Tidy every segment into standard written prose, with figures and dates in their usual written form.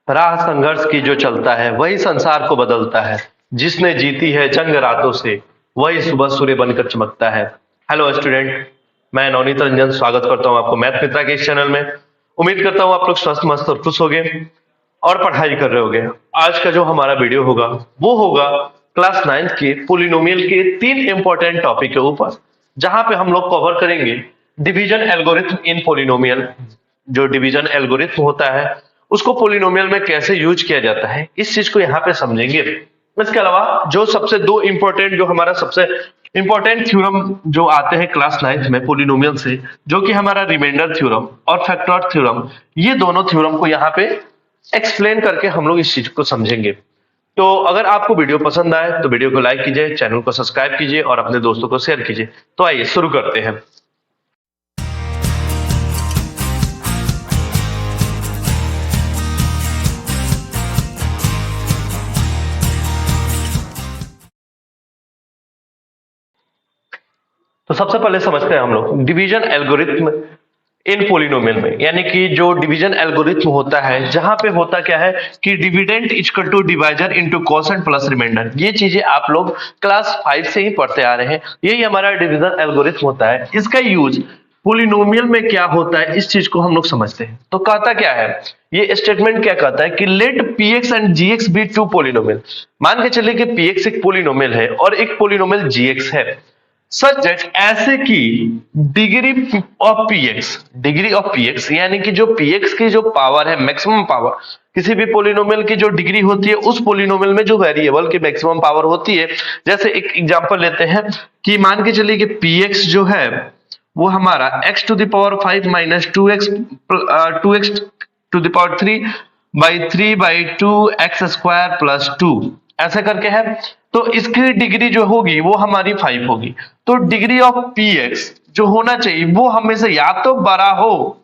राह संघर्ष की जो चलता है वही संसार को बदलता है। जिसने जीती है जंग रातों से वही सुबह सूर्य बनकर चमकता है। हेलो स्टूडेंट, मैं नवनीत रंजन स्वागत करता हूं आपको मैथ मित्रा के इस चैनल में। उम्मीद करता हूं आप लोग स्वस्थ मस्त और खुश होंगे और पढ़ाई कर रहे होंगे। आज का जो हमारा वीडियो होगा वो होगा क्लास 9th के पोलिनोमियल के 3 इंपॉर्टेंट टॉपिक के ऊपर, जहां पे हम लोग कवर करेंगे डिवीजन एल्गोरिथम इन पोलिनोमियल। जो डिवीजन एल्गोरिथम होता है उसको पोलिनोमियल में कैसे यूज किया जाता है, इस चीज को यहाँ पे समझेंगे। इसके अलावा जो सबसे दो इंपॉर्टेंट, जो हमारा सबसे इंपॉर्टेंट थ्योरम जो आते हैं क्लास 9th में पोलिनोमियल से, जो कि हमारा रिमाइंडर थ्योरम और फैक्टर थ्योरम, ये दोनों थ्योरम को यहाँ पे एक्सप्लेन करके हम लोग इस चीज को समझेंगे। तो अगर आपको वीडियो पसंद आए तो वीडियो को लाइक कीजिए, चैनल को सब्सक्राइब कीजिए और अपने दोस्तों को शेयर कीजिए। तो आइए शुरू करते हैं। तो सबसे पहले समझते हैं हम लोग डिवीजन एल्गोरिथम इन पोलिनोमियल में। यानी कि जो डिवीजन एल्गोरिथम होता है, जहां पे होता क्या है कि dividend equal to divisor into quotient plus remainder. ये चीजें आप लोग क्लास 5 से ही पढ़ते आ रहे हैं। यही हमारा डिवीजन एल्गोरिथम होता है। इसका यूज पोलिनोमियल में क्या होता है, इस चीज को हम लोग समझते हैं। तो कहता क्या है, ये स्टेटमेंट क्या कहता है कि let px and gx be two polynomial. मान के चलिए कि px एक पोलिनोमियल है और एक पोलिनोमियल gx है। सच दैट ऐसे की डिग्री ऑफ px यानी कि जो px की जो पावर है, मैक्सिमम पावर, किसी भी पोलिनोमियल की जो डिग्री होती है उस पोलिनोमियल में जो वेरिएबल की मैक्सिमम पावर होती है। जैसे एक एग्जांपल लेते हैं कि मान के चलिए कि px जो है वो हमारा x to the power 5 minus 2x to the power 3/2 x square plus 2 ऐसे करके है। तो इसकी डिग्री जो होगी वो हमारी 5 होगी। तो डिग्री ऑफ px जो होना चाहिए वो हमेशा या तो बड़ा हो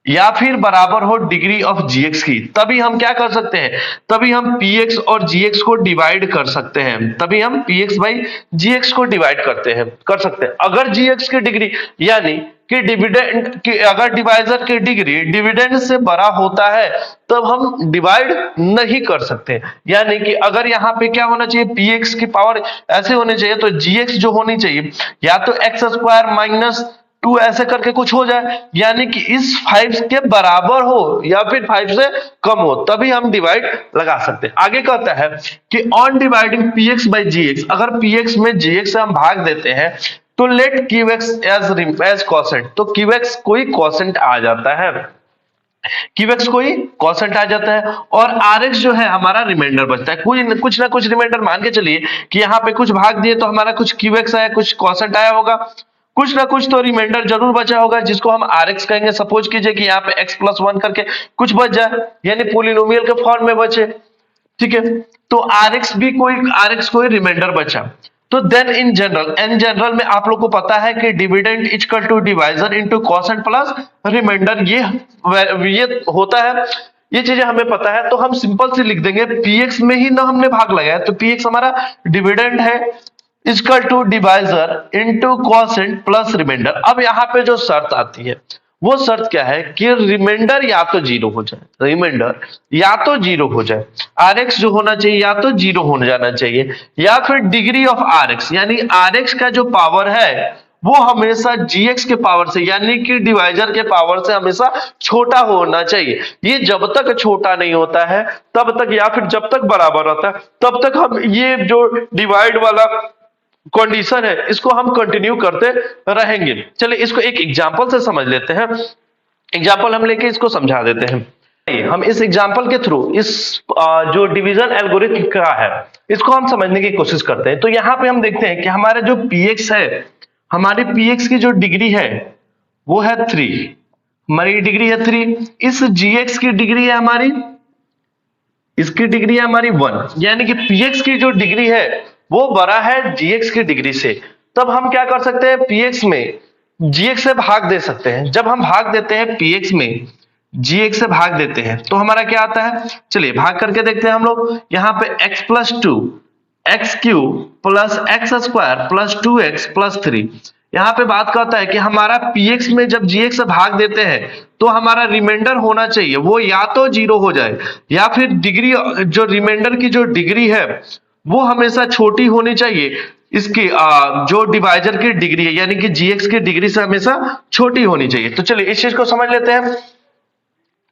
या फिर बराबर हो डिग्री ऑफ gx की। तभी हम क्या कर सकते हैं, तभी हम px और gx को डिवाइड कर सकते हैं। तभी हम px बाई gx को डिवाइड कर सकते हैं। अगर gx की डिग्री यानी कि डिविडेंड की, अगर डिवाइजर की डिग्री डिविडेंड से बड़ा होता है तब हम डिवाइड नहीं कर सकते। यानी कि अगर यहाँ पे क्या होना चाहिए, px की पावर ऐसे होनी चाहिए, तो gx जो होनी चाहिए या तो एक्स स्क्वायर माइनस 2 ऐसे करके कुछ हो जाए, यानी कि इस 5 के बराबर हो या फिर 5 से कम हो, तभी हम डिवाइड लगा सकते हैं। आगे कहता है कि on dividing px by gx, अगर px में gx से हम भाग देते हैं तो लेट qx एज कोसेंट। तो qx कोई कोसेंट आ जाता है, qx कोई कोसेंट आ जाता है और rx जो है हमारा रिमाइंडर बचता है। कुछ ना कुछ रिमाइंडर मान के चलिए कि यहाँ पे कुछ भाग दिए तो हमारा कुछ qx आया, कुछ कोसेंट आया होगा, कुछ ना कुछ तो रिमाइंडर जरूर बचा होगा जिसको हम rx कहेंगे। सपोज कीजिए कि यहाँ पे x प्लस 1 करके कुछ बच जाए, यानी पोलिनोमियल के फॉर्म में बचे। ठीक है, तो rx कोई रिमाइंडर बचा। तो देन इन जनरल में आप लोग को पता है कि dividend equal to divisor into quotient plus remainder, ये होता है। ये चीजें हमें पता है तो हम सिंपल से लिख देंगे px में ही ना हमने भाग लगाया, तो px हमारा डिविडेंड है equal to divisor into quotient plus remainder. अब यहाँ पे जो शर्त आती है वो शर्त क्या है कि रिमाइंडर या तो जीरो हो जाए, rx जो होना चाहिए या तो जीरो हो जाना चाहिए, या फिर डिग्री ऑफ rx यानी rx का जो पावर है वो हमेशा gx के पावर से यानी कि डिवाइजर के पावर से हमेशा छोटा होना चाहिए। ये जब तक छोटा नहीं होता है तब तक, या फिर जब तक बराबर होता है तब तक हम ये जो डिवाइड वाला कंडीशन है इसको हम कंटिन्यू करते रहेंगे। चलिए इसको एक एग्जांपल से समझ लेते हैं। एग्जांपल हम लेके इसको समझा देते हैं। हम इस एग्जांपल के थ्रू इस जो डिवीजन एल्गोरिथम का है इसको हम समझने की कोशिश करते हैं। तो यहाँ पे हम देखते हैं कि हमारा जो px है, हमारी px की जो डिग्री है वो है 3, हमारी डिग्री है 3। इस gx की डिग्री है हमारी, इसकी डिग्री है हमारी 1, यानी कि px की जो डिग्री है वो बड़ा है gx की डिग्री से। तब हम क्या कर सकते हैं, px में gx से भाग दे सकते हैं। जब हम भाग देते हैं px में gx से भाग देते हैं तो हमारा क्या आता है, चलिए भाग करके देखते हैं हम लोग। यहाँ पे x plus 2 x cube plus x square plus 2x plus 3, यहाँ पे बात करता है कि हमारा px में जब gx से भाग देते हैं तो हमारा रिमाइंडर होना चाहिए वो या तो 0 हो जाए या फिर डिग्री, जो रिमाइंडर की जो डिग्री है वो हमेशा छोटी होनी चाहिए इसकी जो डिवाइजर की डिग्री है, यानी कि gx की डिग्री से हमेशा छोटी होनी चाहिए। तो चलिए इस चीज को समझ लेते हैं।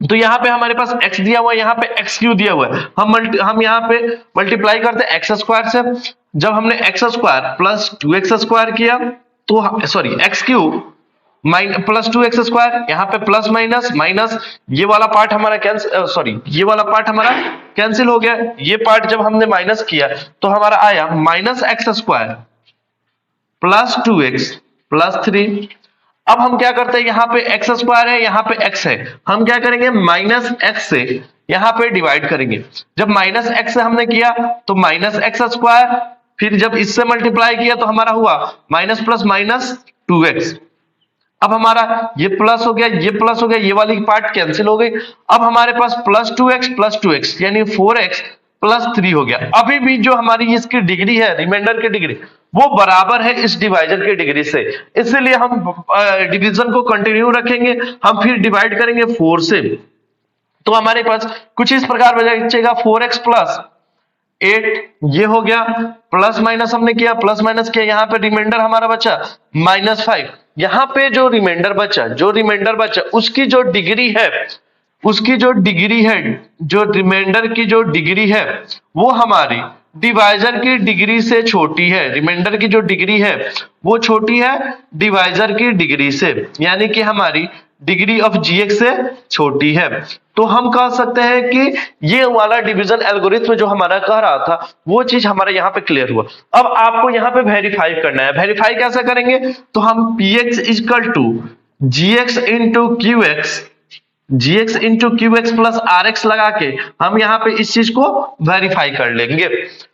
तो यहाँ पे हमारे पास x दिया हुआ है, यहाँ पे एक्स क्यू दिया हुआ है, हम यहाँ पे मल्टीप्लाई करते हैं एक्स स्क्वायर से। जब हमने x square plus 2x square किया तो sorry x Q plus 2x square, यहाँ पे प्लस माइनस माइनस, ये वाला पार्ट हमारा कैंसिल, सॉरी ये वाला पार्ट हमारा कैंसिल हो गया। ये पार्ट जब हमने माइनस किया तो हमारा आया minus x square plus 2x plus 3। अब हम क्या करते हैं, यहाँ पे एक्स स्क्वायर है, यहाँ पे एक्स है, हम क्या करेंगे माइनस एक्स से यहाँ पे डिवाइड करेंगे। जब माइनस एक्स से हमने किया तो माइनस एक्स स्क्वायर, फिर जब इससे मल्टीप्लाई किया तो हमारा हुआ माइनस प्लस माइनस 2x। अब हमारा ये प्लस हो गया, ये प्लस हो गया, ये वाली पार्ट कैंसिल हो गई। अब हमारे पास प्लस 2x यानी 4x प्लस 3 हो गया। अभी भी जो हमारी इसकी डिग्री है, रिमाइंडर की डिग्री, वो बराबर है इस डिवाइजर की डिग्री से, इसलिए हम डिवीजन को कंटिन्यू रखेंगे, हम फिर डिवाइड करेंगे 4 से। तो हमारे पास कुछ इस प्रकार बचेगा 4x प्लस 8, ये हो गया। प्लस माइनस हमने किया, प्लस माइनस किया, यहाँ पे रिमाइंडर हमारा बचा -5। यहाँ पे जो रिमाइंडर बचा उसकी जो डिग्री है, जो रिमाइंडर की जो डिग्री है वो हमारी डिवाइजर की डिग्री से छोटी है। रिमाइंडर की जो डिग्री है वो छोटी है डिवाइजर की डिग्री से, यानी कि हमारी डिग्री ऑफ gx से छोटी है। तो हम कह सकते हैं कि ये वाला डिवीजन एल्गोरिथम जो हमारा कह रहा था वो चीज हमारा यहाँ पे क्लियर हुआ। अब आपको यहाँ पे वेरीफाई करना है। वेरीफाई कैसे करेंगे, तो हम px equal to gx into qx plus rx लगा के हम यहाँ पे इस चीज को वेरीफाई कर लेंगे।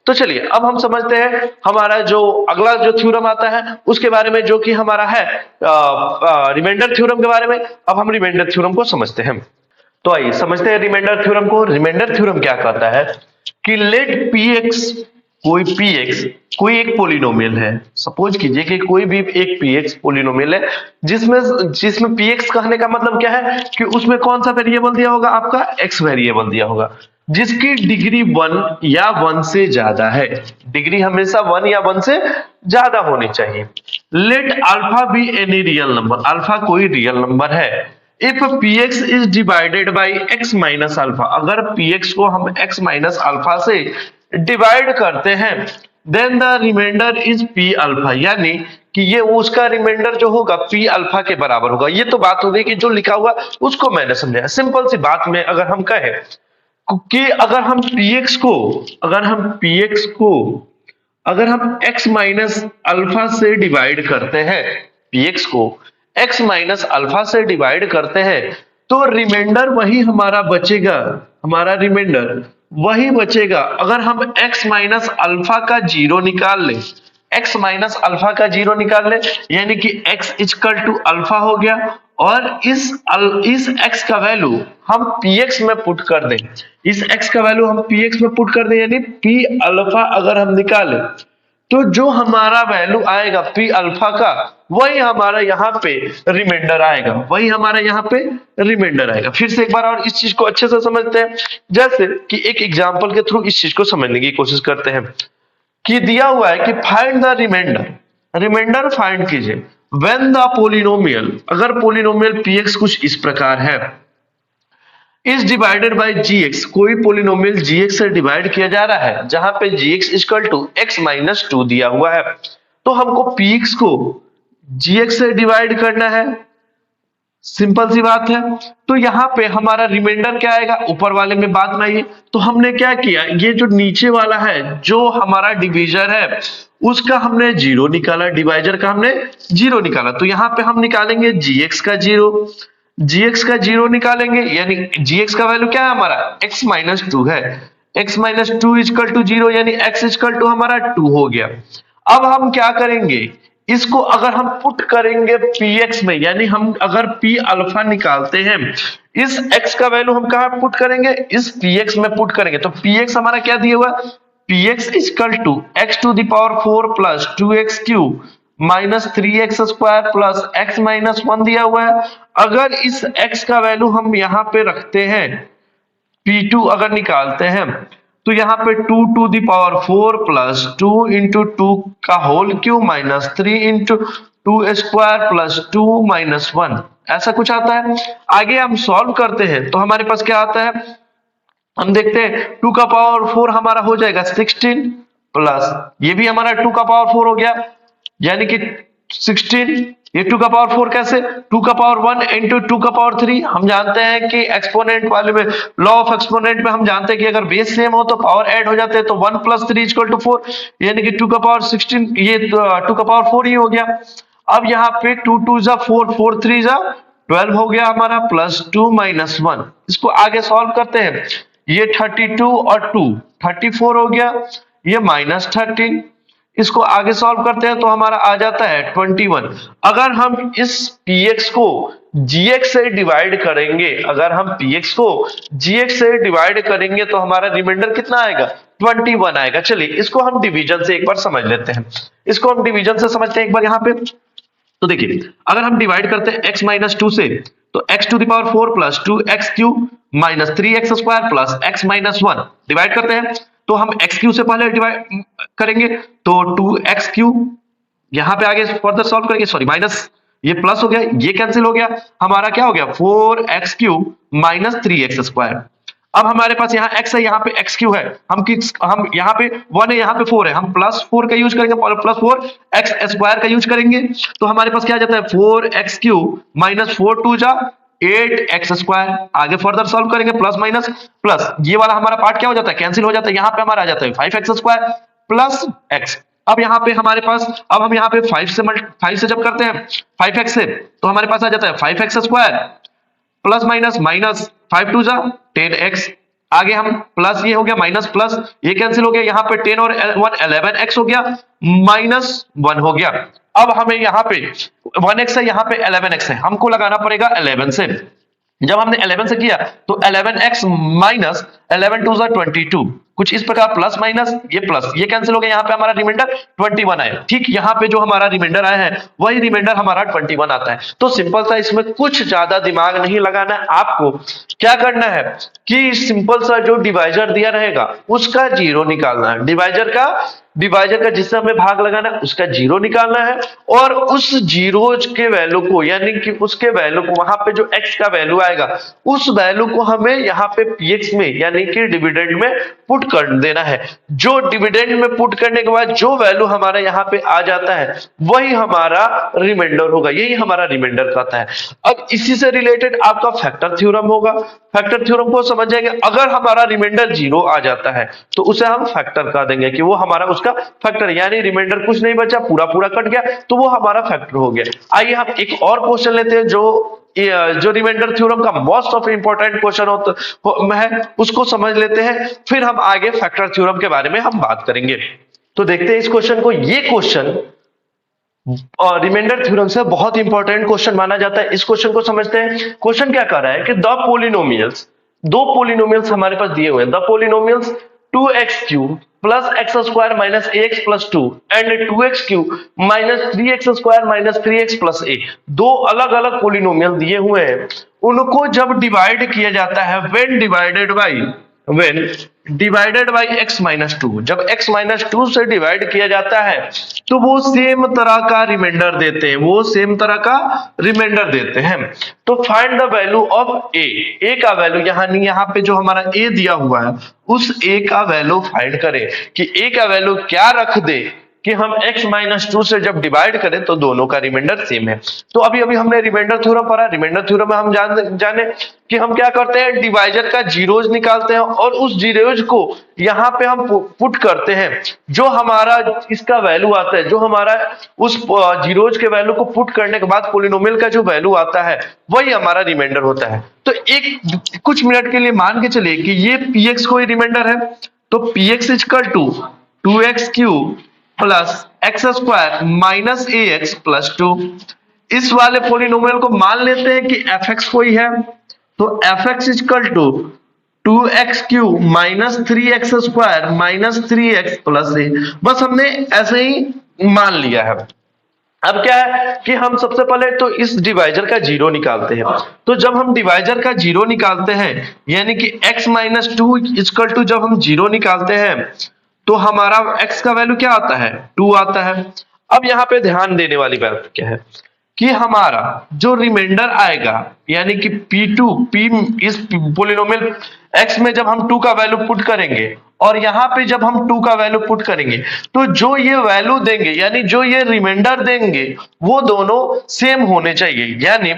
तो चलिए अब हम समझते हैं हमारा जो अगला जो थ्योरम आता है उसके बारे में, जो कि हमारा है रिमाइंडर थ्योरम के बारे में। अब हम रिमाइंडर थ्योरम को समझते हैं। तो आइए समझते हैं रिमाइंडर थ्योरम को। रिमाइंडर थ्योरम क्या कहता है कि लेट px कोई एक पोलिनोमियल है। सपोज कीजिए कि कोई भी एक px पोलिनोमियल है जिसमें px कहने का मतलब क्या है कि उसमें कौन सा वेरिएबल दिया होगा, आपका x वेरिएबल दिया होगा, जिसकी डिग्री 1 या 1 से ज्यादा है। डिग्री हमेशा 1 या 1 से ज्यादा होनी चाहिए। Let alpha be any real number, alpha कोई रियल नंबर है। If px is divided by x minus alpha, अगर px को हम x माइनस अल्फा से डिवाइड करते हैं then the remainder is p alpha, यानी कि ये उसका रिमाइंडर जो होगा p अल्फा के बराबर होगा। ये तो बात हो गई कि जो लिखा हुआ उसको मैंने समझाया। सिंपल सी बात में अगर हम कहें कि अगर हम x माइनस अल्फा से डिवाइड करते हैं, px को x माइनस अल्फा से डिवाइड करते हैं तो रिमाइंडर वही हमारा बचेगा, हमारा रिमाइंडर वही बचेगा। अगर हम x माइनस अल्फा का 0 निकाल लें, x माइनस अल्फा का 0 निकाल लें, यानी कि x इक्वल टू अल्फा हो गया, और इस x का वैल्यू हम px में पुट कर दें, इस x का वैल्यू हम px में पुट कर दें, यानी p अल्फा अगर हम निकालें तो जो हमारा वैल्यू आएगा p अल्फा का वही हमारा यहाँ पे रिमाइंडर आएगा, वही हमारा यहाँ पे रिमाइंडर आएगा। फिर से एक बार और इस चीज को अच्छे से समझते हैं, जैसे कि एक एग्जांपल के थ्रू इस चीज को समझने की कोशिश करते हैं कि दिया हुआ है कि फाइंड द रिमाइंडर फाइंड कीजिए व्हेन द पोलिनोमियल, अगर पोलिनोमियल px कुछ इस प्रकार है, इज डिवाइडेड बाय gx, कोई पोलिनोमियल gx से डिवाइड किया जा रहा है जहां पे gx equal to x minus 2 दिया हुआ है, तो हमको px को gx से डिवाइड करना है। सिंपल सी बात है। तो यहाँ पे हमारा रिमाइंडर क्या आएगा, ऊपर वाले में बात में आइए। तो हमने क्या किया, ये जो नीचे वाला है जो हमारा डिवीजर है उसका हमने 0 निकाला, डिवाइजर का हमने 0 निकाला। तो यहाँ पे हम निकालेंगे gx का 0 निकालेंगे, यानी gx का वैल्यू क्या है हमारा x माइनस 2 है, x माइनस 2 इक्वल टू 0, यानी x इक्वल टू हमारा 2 हो गया। अब हम क्या करेंगे, इसको अगर हम पुट करेंगे px में, यानी हम अगर p अल्फा निकालते हैं, इस x का वैल्यू हम कहां पुट करेंगे, इस px में पुट करेंगे। तो px हमारा क्या दिया हुआ, px equal to x to the power 4 plus 2x cube minus 3x² plus x minus 1 दिया हुआ है। अगर इस x का वैल्यू हम यहाँ पे रखते हैं, P2 अगर निकालते हैं, तो यहाँ पे 2 to the power 4 plus 2 into 2 का whole cube minus 3 into 2² plus 2 minus 1, ऐसा कुछ आता है। आगे हम सॉल्व करते हैं तो हमारे पास क्या आता है, हम देखते हैं 2 का पावर 4 हमारा हो जाएगा 16 प्लस ये भी हमारा 2 का पावर 4 हो गया, यानी कि 16। ये 2 का पावर 4 कैसे, 2 का पावर 1 इंटू 2 का पावर 3। हम जानते हैं कि एक्सपोनेंट वाले में, लॉ ऑफ एक्सपोनेंट में हम जानते हैं कि अगर बेस सेम हो तो पावर ऐड हो जाते हैं, तो 1 प्लस 3 इक्वल टू 4, यानी कि 2 का पावर 16, ये 2 का पावर 4 ही हो गया। अब यहाँ पे 2 2 जा 4, 4 3 जा 12 हो गया हमारा, प्लस 2 माइनस 1। इसको आगे सॉल्व करते हैं, ये 32 और 2 34 हो गया, ये माइनस 13। इसको आगे सॉल्व करते हैं तो हमारा आ जाता है 21। अगर हम इस px को gx से डिवाइड करेंगे, अगर हम px को gx से डिवाइड करेंगे तो हमारा रिमाइंडर कितना आएगा, 21 आएगा। चलिए इसको हम डिवीजन से एक बार समझ लेते हैं, इसको हम डिवीजन से समझते हैं एक बार यहाँ पे। तो देखिए अगर हम डिवाइड करते हैं x माइनस 2 से, तो x to the power 4 plus 2x³ minus 3x² plus x minus 1 divide करते हैं, तो हम x³ से पहले डिवाइड करेंगे तो 2x³ यहां पे आगे फर्दर सॉल्व करेंगे, सॉरी माइनस, ये प्लस हो गया, ये कैंसिल हो गया, हमारा क्या हो गया 4x³ माइनस 3x²। अब हमारे पास यहाँ x है, यहाँ पे x³ है, हम यहाँ पे 1 है, यहाँ पे 4 है, हम प्लस 4 का यूज करेंगे, प्लस 4x² का यूज करेंगे, तो हमारे पास क्या आ जाता है 4x³ माइनस 4 2 जा 8x²। आगे फर्दर सॉल्व करेंगे, प्लस माइनस प्लस, ये वाला हमारा पार्ट क्या हो जाता है, कैंसिल हो जाता है, यहाँ पे हमारा आ जाता है 5x² प्लस x। अब यहाँ पे हमारे पास, अब हम यहाँ पे 5 से जब करते हैं 5x से, तो हमारे पास आ जाता है 5x² प्लस माइनस माइनस 5 2 जा 10x। आगे हम प्लस, ये हो गया माइनस प्लस, ये कैंसिल हो गया, यहाँ पे 10 और 1 11x हो गया, माइनस 1 हो गया। अब हमें यहाँ पे 1x है, यहाँ पे 11x है, हमको लगाना पड़ेगा 11 से। जब हमने 11 से किया तो 11x माइनस 11 2 22, कुछ इस प्रकार प्लस माइनस, ये प्लस, ये कैंसिल हो गया, यहाँ पे हमारा रिमाइंडर 21 आया। ठीक यहाँ पे जो हमारा रिमाइंडर आया है वही रिमाइंडर हमारा 21 आता है। तो सिंपल सा, इसमें कुछ ज्यादा दिमाग नहीं लगाना है, आपको क्या करना है कि सिंपल सा जो डिवाइजर दिया रहेगा उसका जीरो निकालना है, डिवाइजर का जिससे हमें भाग लगाना है उसका जीरो निकालना है, और उस जीरो के वैल्यू को, यानी कि उसके वैल्यू को, वहां पे जो x का वैल्यू आएगा उस वैल्यू को हमें यहाँ पे px में, यानी कि डिविडेंड में पुट कर देना है। जो डिविडेंड में पुट करने के बाद जो वैल्यू हमारा यहाँ पे आ जाता है वही हमारा रिमाइंडर होगा, यही हमारा रिमाइंडर कहता है। अब इसी से रिलेटेड आपका फैक्टर थ्योरम होगा, फैक्टर थ्योरम को समझेंगे। अगर हमारा रिमाइंडर जीरो आ जाता है तो उसे हम फैक्टर कह देंगे कि वो हमारा उसका फैक्टर, यानी रिमाइंडर कुछ नहीं बचा, पूरा पूरा कट गया, तो वो हमारा फैक्टर हो गया। आइए हम एक और क्वेश्चन लेते हैं जो रिमाइंडर थ्योरम का मोस्ट ऑफ इंपॉर्टेंट क्वेश्चन है, उसको समझ लेते हैं, फिर हम आगे फैक्टर थ्योरम के बारे में हम बात करेंगे। तो देखते हैं इस क्वेश्चन को। ये क्वेश्चन रिमाइंडर थ्योरम से बहुत इंपॉर्टेंट क्वेश्चन माना जाता है। इस क्वेश्चन को समझते हैं। क्वेश्चन क्या कर रहा है कि द पोलिनोमियल्स, दो पोलिनोमियल्स हमारे पास दिए हुए हैं, the polynomials 2x³ plus x² minus ax plus 2 and 2x³ minus 3x² minus 3x plus a, दो अलग अलग पोलिनोमियल दिए हुए हैं। उनको जब डिवाइड किया जाता है when divided by x minus 2, जब x माइनस 2 से डिवाइड किया जाता है तो वो सेम तरह का रिमाइंडर देते हैं, वो सेम तरह का रिमाइंडर देते हैं। तो find the value of a का वैल्यू, यहाँ पे जो हमारा a दिया हुआ है उस a का वैल्यू फाइंड करें कि a का वैल्यू क्या रख दे कि हम x माइनस 2 से जब डिवाइड करें तो दोनों का रिमाइंडर सेम है। तो अभी हमने रिमाइंडर थ्योरम पढ़ा। रिमाइंडर थ्योरम में हम जाने कि हम क्या करते हैं, डिवाइजर का जीरोज निकालते हैं और उस जीरोज को यहाँ पे हम पुट करते हैं। जो हमारा इसका वैल्यू आता है, जो हमारा उस जीरोज के वैल्यू को पुट करने के बाद पोलिनोमियल का जो वैल्यू आता है वही हमारा रिमाइंडर होता है। तो एक कुछ मिनट के लिए मान के चलिए कि ये px कोई रिमाइंडर है, तो px equal to 2x³ plus x² minus ax plus 2। इस वाले पोलिनोमियल को मान लेते हैं कि fx कोई है, तो fx equal to 2x³ minus 3x² minus 3x plus a। बस हमने ऐसे ही मान लिया है। अब क्या है कि हम सबसे पहले तो इस डिवाइजर का जीरो निकालते हैं। तो जब हम डिवाइजर का जीरो निकालते हैं यानी कि x minus two equal to जब हम जीरो निकालते हैं तो हमारा x का वैल्यू क्या आता है 2 आता है। अब यहाँ पे ध्यान देने वाली बात क्या है कि हमारा जो रिमाइंडर आएगा यानी कि P2 P इस पोलिनोमियल x में जब हम 2 का वैल्यू पुट करेंगे और यहाँ पे जब हम 2 का वैल्यू पुट करेंगे तो जो ये वैल्यू देंगे यानी जो ये रिमाइंडर देंगे वो दोनों सेम होने चाहिए। यानी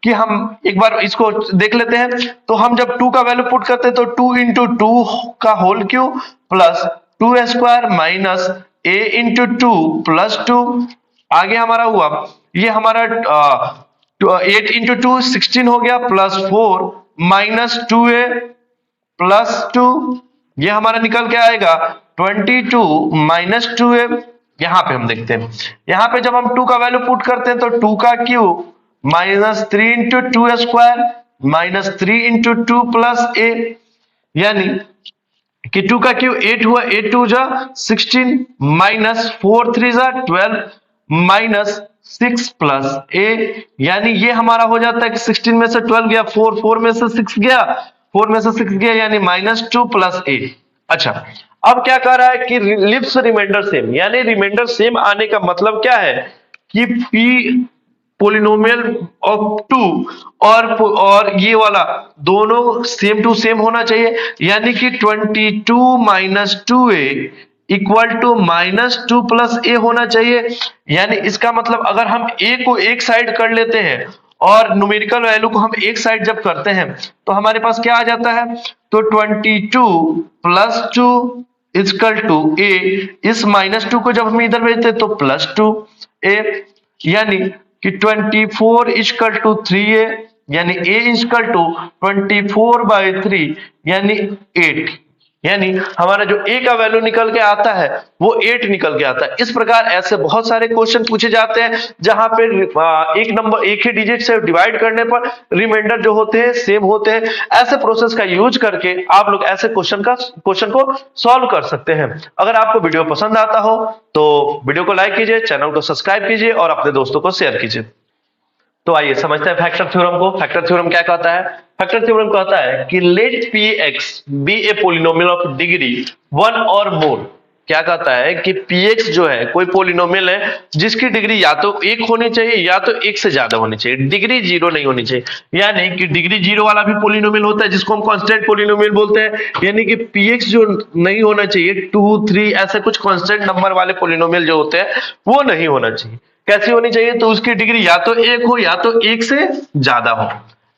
कि हम एक बार इसको देख लेते हैं। तो हम जब 2 का वैल्यू पुट करते हैं तो 2 इंटू टू का whole cube plus 2 square minus a into two plus 2 आगे हमारा हुआ ये हमारा 8 इंटू टू 16 हो गया प्लस 4 माइनस 2a प्लस 2 ये हमारा निकल के आएगा 22 माइनस 2a। यहां पे हम देखते हैं यहां पे जब हम 2 का वैल्यू पुट करते हैं तो 2 का cube minus 3 into two square minus 3 into two plus a यानी कि 2 का क्यूब 8 हुआ 8 टू जा 16 माइनस 4 3 जा 12 माइनस 6 प्लस a यानी ये हमारा हो जाता है कि 16 में से 12 गया 4 में से 6 गया 4 में से 6 गया यानी माइनस 2 प्लस a। अच्छा अब क्या कह रहा है कि लिव्स रिमाइंडर सेम यानी रिमाइंडर सेम आने का मतलब क्या है कि p पोलिनोमियल ऑफ 2 और ये वाला दोनों सेम टू सेम होना चाहिए यानी कि 22 minus 2a equal to minus 2 plus a होना चाहिए। यानी इसका मतलब अगर हम a को एक साइड कर लेते हैं और न्यूमेरिकल वैल्यू को हम एक साइड जब करते हैं तो हमारे पास क्या आ जाता है तो 22 प्लस 2 इक्वल टू a इस माइनस 2 को जब हम इधर भेजते हैं तो प्लस 2a यानी कि 24 इक्वल टू 3a यानी a इक्वल टू 24/3 यानी 8 यानी हमारा जो a का वैल्यू निकल के आता है वो 8 निकल के आता है। इस प्रकार ऐसे बहुत सारे क्वेश्चन पूछे जाते हैं जहां पे एक नंबर एक ही डिजिट से डिवाइड करने पर रिमाइंडर जो होते हैं सेम होते हैं। ऐसे प्रोसेस का यूज करके आप लोग ऐसे क्वेश्चन को सॉल्व कर सकते हैं। अगर आपको वीडियो पसंद आता हो तो वीडियो को लाइक कीजिए, चैनल को सब्सक्राइब कीजिए और अपने दोस्तों को शेयर कीजिए। तो आइए समझते हैं फैक्टर थ्योरम को। फैक्टर थ्योरम क्या कहता है? फैक्टर थ्योरम कहता है कि let px be a polynomial of degree 1 और मोर। क्या कहता है कि px जो है कोई पोलिनोमियल है जिसकी डिग्री या तो 1 होनी चाहिए या तो 1 से ज्यादा होनी चाहिए, डिग्री 0 नहीं होनी चाहिए। यानी कि डिग्री 0 वाला भी पोलिनोमियल होता है जिसको हम कांस्टेंट पोलिनोमियल बोलते हैं। यानी कि px जो नहीं होना चाहिए 2 3 ऐसे कुछ कांस्टेंट नंबर वाले पोलिनोमियल जो होते हैं वो नहीं होना चाहिए। कैसी होनी चाहिए? तो उसकी डिग्री या तो 1 हो या तो 1 से ज्यादा हो।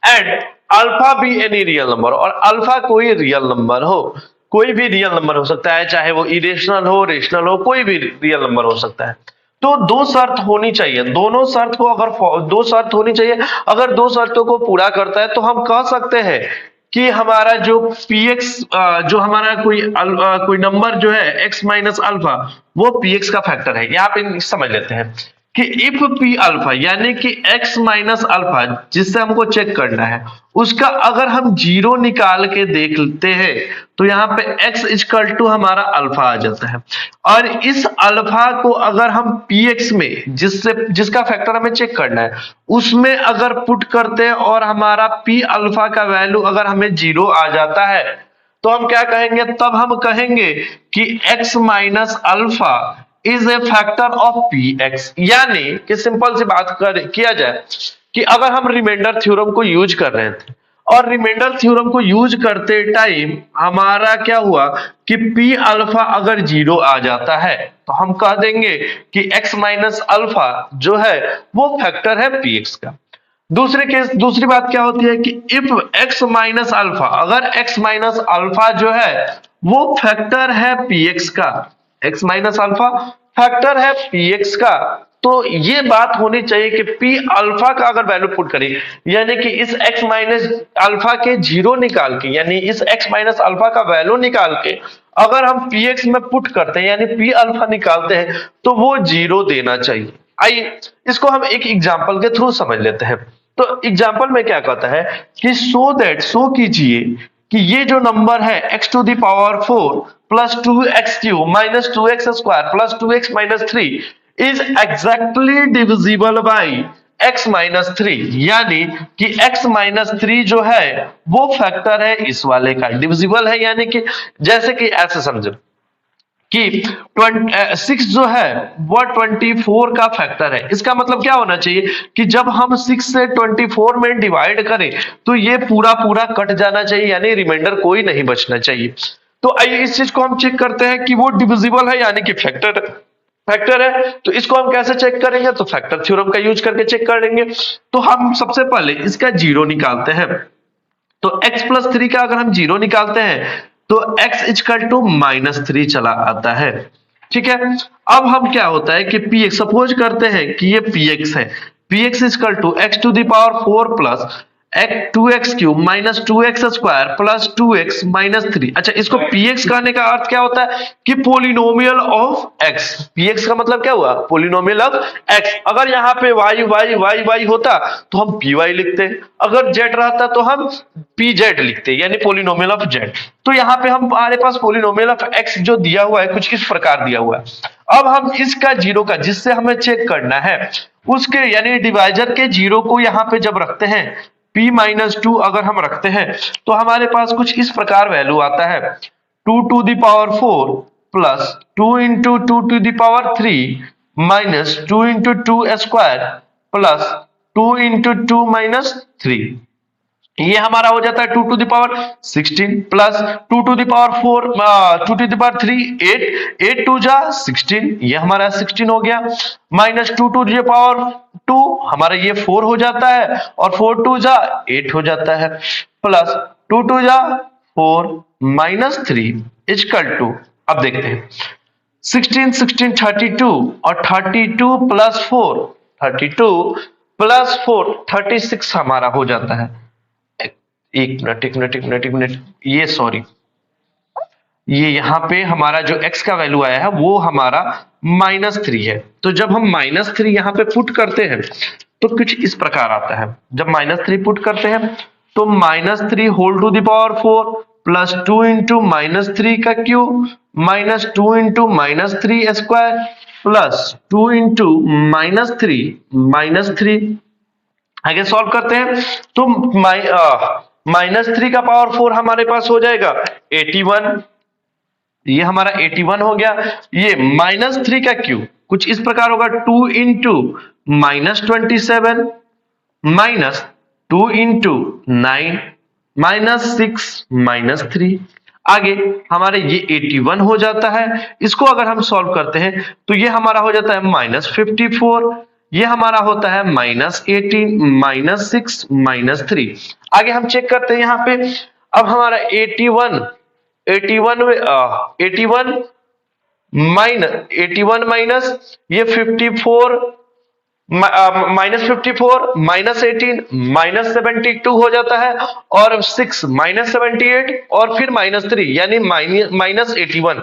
एंड अल्फा भी एनी रियल नंबर, और अल्फा कोई रियल नंबर हो, कोई भी रियल नंबर हो सकता है, चाहे वो इरेशनल हो रेशनल हो, कोई भी रियल नंबर हो सकता है। तो दो शर्त होनी चाहिए, दोनों शर्त को अगर दो शर्त होनी चाहिए, अगर दो शर्तों को पूरा करता है तो हम कह सकते हैं कि हमारा जो px जो हमारा कोई नंबर जो है x माइनस अल्फा वो px का फैक्टर है। यहाँ पे समझ लेते हैं कि इफ p अल्फा यानी कि x माइनस अल्फा जिससे हमको चेक करना है उसका अगर हम जीरो निकाल के देख लेते हैं तो यहाँ पे x इक्वल टू हमारा अल्फा आ जाता है। और इस अल्फा को अगर हम px में जिसका फैक्टर हमें चेक करना है उसमें अगर पुट करते हैं और हमारा p अल्फा का वैल्यू अगर हमें जीरो आ जाता है तो हम क्या कहेंगे? तब हम कहेंगे कि x minus alpha is a factor of px। यानी कि सिंपल सी बात किया जाए कि अगर हम रिमाइंडर थ्योरम को यूज कर रहे थे और रिमाइंडर थ्योरम को यूज करते टाइम हमारा क्या हुआ कि p अल्फा अगर जीरो आ जाता है तो हम कह देंगे कि x माइनस अल्फा जो है वो फैक्टर है px का। दूसरी बात क्या होती है कि इफ x माइनस अल्फा, अगर x माइनस अल्फा जो है वो फैक्टर है px का, x माइनस अल्फा फैक्टर है px का, तो ये बात होनी चाहिए कि p अल्फा का अगर वैल्यू पुट करें यानी कि इस x माइनस अल्फा के जीरो निकाल के यानी इस x माइनस अल्फा का वैल्यू निकाल के अगर हम px में पुट करते हैं यानी p अल्फा निकालते हैं तो वो जीरो देना चाहिए। आइए इसको हम एक एग्जांपल के थ्रू समझ लेते हैं। तो एग्जांपल में क्या कहता है कि शो कीजिए कि ये जो नंबर है x to the power 4 plus 2x cube minus 2x square plus 2x minus 3 is exactly divisible by x minus three, यानी कि x माइनस थ्री जो है वो फैक्टर है इस वाले का, डिविजिबल है, यानी कि जैसे कि ऐसे समझो कि 6 जो है वो 24 का फैक्टर है। इसका मतलब क्या होना चाहिए कि जब हम 6 से 24 में डिवाइड करें तो ये पूरा पूरा कट जाना चाहिए, यानी रिमाइंडर कोई नहीं बचना चाहिए। तो आइए इस चीज को हम चेक करते हैं कि वो डिविजिबल है यानी कि फैक्टर है। तो इसको हम कैसे चेक करेंगे, तो फैक्टर थ्योरम का यूज करके चेक करेंगे। तो हम सबसे पहले इसका जीरो निकालते हैं। तो x प्लस थ्री का अगर हम जीरो निकालते हैं तो x equal to minus three चला आता है। ठीक है, अब हम क्या होता है कि px सपोज करते हैं कि ये px है, px equal to x to the power 4 plus 2x cube minus 2x square plus 2x minus three. अच्छा, इसको px कहने का अर्थ क्या होता है कि पोलिनोमियल ऑफ x। px का मतलब क्या हुआ, पोलिनोमियल ऑफ x। अगर यहाँ पे y y y y होता तो हम py लिखते, अगर z रहता तो हम pz लिखते, यानी पोलिनोमियल ऑफ z। तो यहाँ पे हमारे पास पोलिनोमियल ऑफ x जो दिया हुआ है कुछ इस प्रकार दिया हुआ है। अब हम इसका जीरो का, जिससे हमें चेक करना है उसके यानी डिवाइजर के जीरो को यहाँ पे जब रखते हैं p माइनस टू अगर हम रखते हैं तो हमारे पास कुछ इस प्रकार वैल्यू आता है 2 to the power 4 plus 2 into 2 to the power 3 minus 2 into 2 square plus 2 into 2 minus 3। ये हमारा हो जाता है 2 to the power 16 plus 2 to the power 4 2 to the power 3 8 8 टू जा 16, ये हमारा 16 हो गया, माइनस 2 टू द पावर 2 हमारा ये 4 हो जाता है और 4 टू जा 8 हो जाता है, प्लस 2 टू जा 4 माइनस 3 इक्वल टू, अब देखते हैं 16 16 32 और 32 प्लस 4 32 प्लस 4 36 हमारा हो जाता है। एक मिनट, ये सॉरी, ये यहाँ पे हमारा जो x का वैल्यू आया है वो हमारा माइनस थ्री है। तो जब हम माइनस थ्री यहाँ पे पुट करते हैं तो कुछ इस प्रकार आता है। जब माइनस थ्री पुट करते हैं तो minus three whole to the power 4 plus 2 into minus three का cube minus 2 into minus three square plus 2 into minus three. आगे सॉल्व करते हैं तो माइनस थ्री का पावर 4 हमारे पास हो जाएगा 81, ये हमारा 81 हो गया। ये माइनस थ्री का क्यूब कुछ इस प्रकार होगा 2 into minus 27 minus 2 into 9 minus 6 minus 3। आगे हमारे ये 81 हो जाता है, इसको अगर हम सॉल्व करते हैं तो ये हमारा हो जाता है माइनस 54, ये हमारा होता है माइनस 18 माइनस 6 माइनस 3। आगे हम चेक करते हैं यहाँ पे, अब हमारा 81 माइनस ये 54 माइनस 54 माइनस 18 माइनस 72 हो जाता है और 6 माइनस 78 और फिर माइनस 3 यानी माइनस 81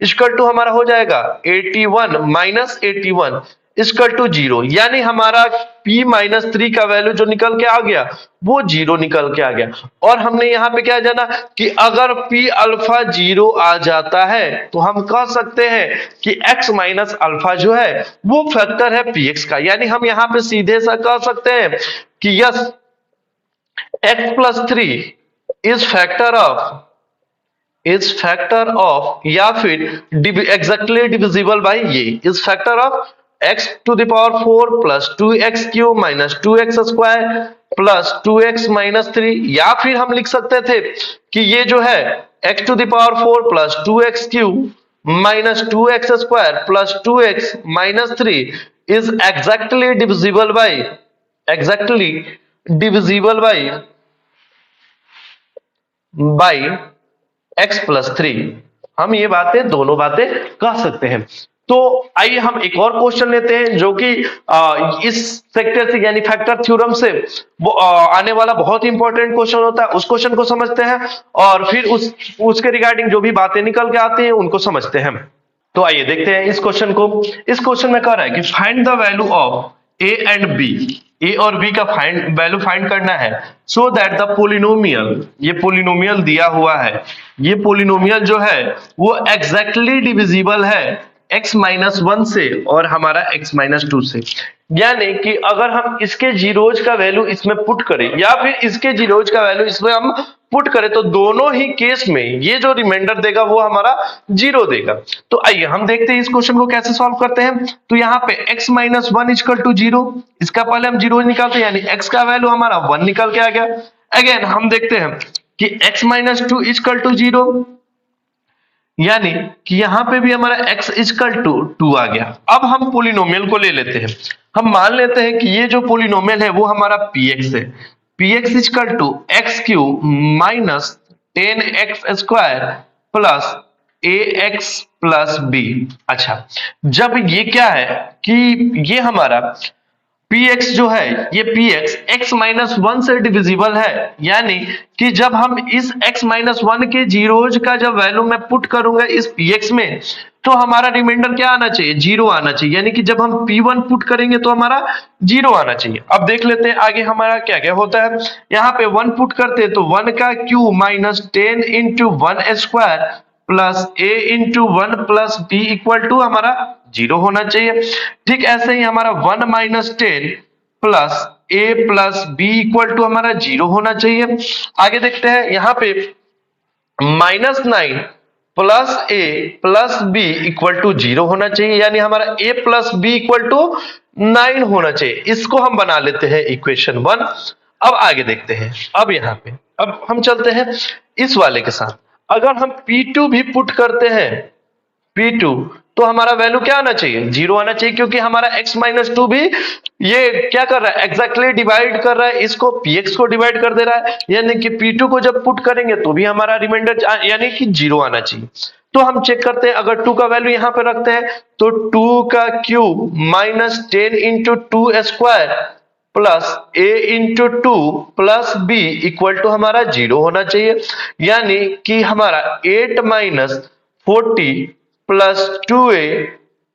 इक्वल टू हमारा हो जाएगा 81 माइनस 81 इक्वल टू 0, यानी हमारा p माइनस थ्री का वैल्यू जो निकल के आ गया वो 0 निकल के आ गया। और हमने यहाँ पे क्या जाना कि अगर p अल्फा 0 आ जाता है तो हम कह सकते हैं कि x माइनस अल्फा जो है वो फैक्टर है px का, यानी हम यहाँ पे सीधे सा कह सकते हैं कि yes x plus three is factor of या फिर एग्जैक्टली डिविजिबल बाय ये is factor of x to the power 4 plus 2x cube minus 2x square plus 2x minus 3, या फिर हम लिख सकते थे कि ये जो है x to the power 4 plus 2x cube minus 2x square plus 2x minus 3 is exactly divisible by x plus three. हम ये बातें दोनों बातें कह सकते हैं। तो आइए हम एक और क्वेश्चन लेते हैं जो कि इस सेक्टर से यानी फैक्टर थ्योरम से वो आने वाला बहुत ही इंपॉर्टेंट क्वेश्चन होता है। उस क्वेश्चन को समझते हैं और फिर उसके रिगार्डिंग जो भी बातें निकल के आती हैं उनको समझते हैं। तो आइए देखते हैं इस क्वेश्चन को। इस क्वेश्चन में कह रहा है कि find the value of a and b, a और b का वैल्यू फाइंड करना है सो दैट द पोलिनोमियल, ये पोलिनोमियल दिया हुआ है, ये पोलिनोमियल जो है वो एग्जैक्टली डिविजिबल है x माइनस 1 से और हमारा x माइनस 2 से। यानी कि अगर हम इसके जीरोज का वैल्यू इसमें पुट करें या फिर इसके जीरोज का वैल्यू इसमें हम पुट करें तो दोनों ही केस में ये जो रिमाइंडर देगा वो हमारा जीरो देगा। तो आइए हम देखते हैं इस क्वेश्चन को कैसे सॉल्व करते हैं। तो यहाँ पे x माइनस 1 इक्वल टू 0, इसका पहले हम जीरो निकालते हैं यानी x का वैल्यू हमारा 1 निकल के आ गया। अगेन हम देखते हैं कि x माइनस 2 इक्वल टू 0, यानी कि यहां पे भी हमारा x इक्वल टू 2 आ गया। अब हम पोलिनोमियल को ले लेते हैं। हम मान लेते हैं कि ये जो पोलिनोमियल है वो हमारा px है। px equal to x cube minus 10x square plus ax plus b। अच्छा, जब ये क्या है कि ये हमारा px जो है ये px x माइनस 1 से डिविजिबल है, यानी कि जब हम इस x माइनस 1 के जीरोज का जब वैल्यू मैं पुट करूंगा इस px में तो हमारा रिमाइंडर क्या आना चाहिए, जीरो आना चाहिए। यानी कि जब हम p1 पुट करेंगे तो हमारा जीरो आना चाहिए। अब देख लेते हैं आगे हमारा क्या क्या होता है। यहाँ पे 1 पुट करते हैं तो 1 का cube minus 10 into 1 square plus a into 1 plus b equal to हमारा जीरो होना चाहिए। ठीक ऐसे ही हमारा 1 minus 10 plus a plus b equal to हमारा जीरो होना चाहिए। आगे देखते हैं यहाँ पे minus 9 plus a plus b equal to zero होना चाहिए, यानी हमारा a plus b equal to 9 होना चाहिए। इसको हम बना लेते हैं इक्वेशन 1। अब आगे देखते हैं। अब यहाँ पे अब हम चलते हैं इस वाले के साथ। अगर हम P2 भी पुट करते हैं P2 तो हमारा वैल्यू क्या आना चाहिए, जीरो आना चाहिए, क्योंकि हमारा x माइनस 2 भी ये क्या कर रहा है, एग्जैक्टली डिवाइड कर रहा है, इसको px को डिवाइड कर दे रहा है। यानी कि P2 को जब पुट करेंगे तो भी हमारा रिमाइंडर यानी कि जीरो आना चाहिए। तो हम चेक करते हैं, अगर 2 का वैल्यू यहां पे रखते हैं तो 2 का cube minus 10 into 2 square plus a into 2 plus b equal to हमारा जीरो होना चाहिए। यानी कि हमारा 8 minus 40 plus 2a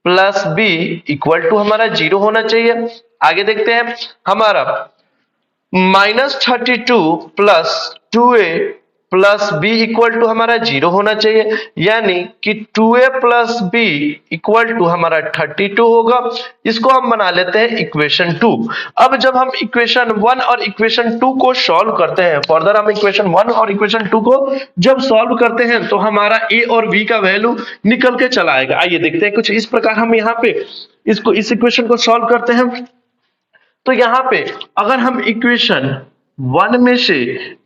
plus b equal to हमारा जीरो होना चाहिए। आगे देखते हैं, हमारा minus 32 plus 2a plus b equal to हमारा जीरो होना चाहिए। यानी कि 2a plus b equal to हमारा 32 होगा। इसको हम बना लेते हैं इक्वेशन 2। अब जब हम इक्वेशन 1 और इक्वेशन 2 को सॉल्व करते हैं, फर्दर हम इक्वेशन 1 और इक्वेशन 2 को जब सॉल्व करते हैं तो हमारा a और b का वैल्यू निकल के चला आएगा। आइए देखते हैं कुछ इस प्रकार हम यहाँ पे इसको इस इक्वेशन को सॉल्व करते हैं। तो यहाँ पे अगर हम इक्वेशन 1 में से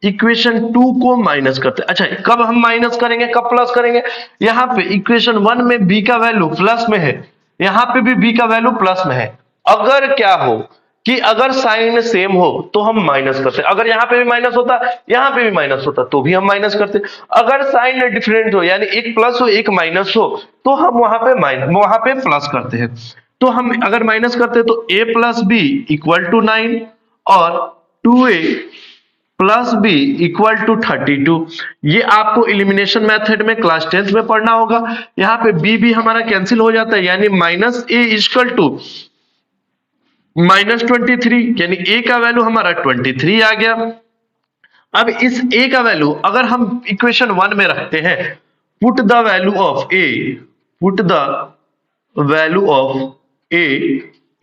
इक्वेशन 2 को माइनस करते हैं। अच्छा, कब हम माइनस करेंगे, कब प्लस करेंगे, यहाँ पे इक्वेशन 1 में b का वैल्यू प्लस में है, यहाँ पे भी b का वैल्यू प्लस में है। अगर क्या हो कि अगर साइन सेम हो तो हम माइनस करते हैं। अगर यहाँ पे भी माइनस होता, यहाँ पे भी माइनस होता तो भी हम माइनस करते। अगर साइन डिफरेंट हो यानी एक प्लस हो एक माइनस हो तो हम वहां पे प्लस करते हैं। तो हम अगर माइनस करते हैं तो a plus b equal to 9 और 2a plus b equal to 32। ये आपको इलिमिनेशन मेथड में क्लास 10th में पढ़ना होगा। यहाँ पे b भी हमारा कैंसिल हो जाता है, यानी minus a equal to minus 23, यानी a का वैल्यू हमारा 23 आ गया। अब इस a का वैल्यू अगर हम इक्वेशन 1 में रखते हैं, put the value of a, put the value of a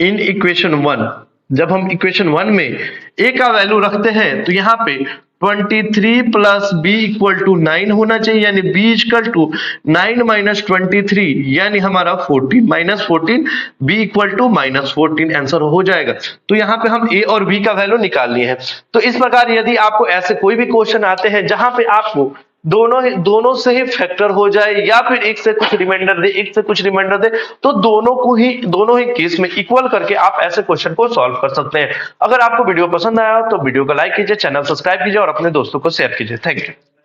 in equation 1। जब हम इक्वेशन 1 में a का वैल्यू रखते हैं तो यहाँ पे 23 प्लस b इक्वल टू 9 होना चाहिए, यानी b इक्वल टू 9 माइनस 23, यानी हमारा 14 minus 14, b equal to minus 14 answer हो जाएगा। तो यहाँ पे हम a और b का वैल्यू निकाल लिए हैं। तो इस प्रकार यदि आपको ऐसे कोई भी क्वेश्चन आते हैं जहां पे आपको दोनों से ही फैक्टर हो जाए या फिर एक से कुछ रिमाइंडर दे तो दोनों ही केस में इक्वल करके आप ऐसे क्वेश्चन को सॉल्व कर सकते हैं। अगर आपको वीडियो पसंद आया तो वीडियो को लाइक कीजिए, चैनल सब्सक्राइब कीजिए और अपने दोस्तों को शेयर कीजिए। Thank you.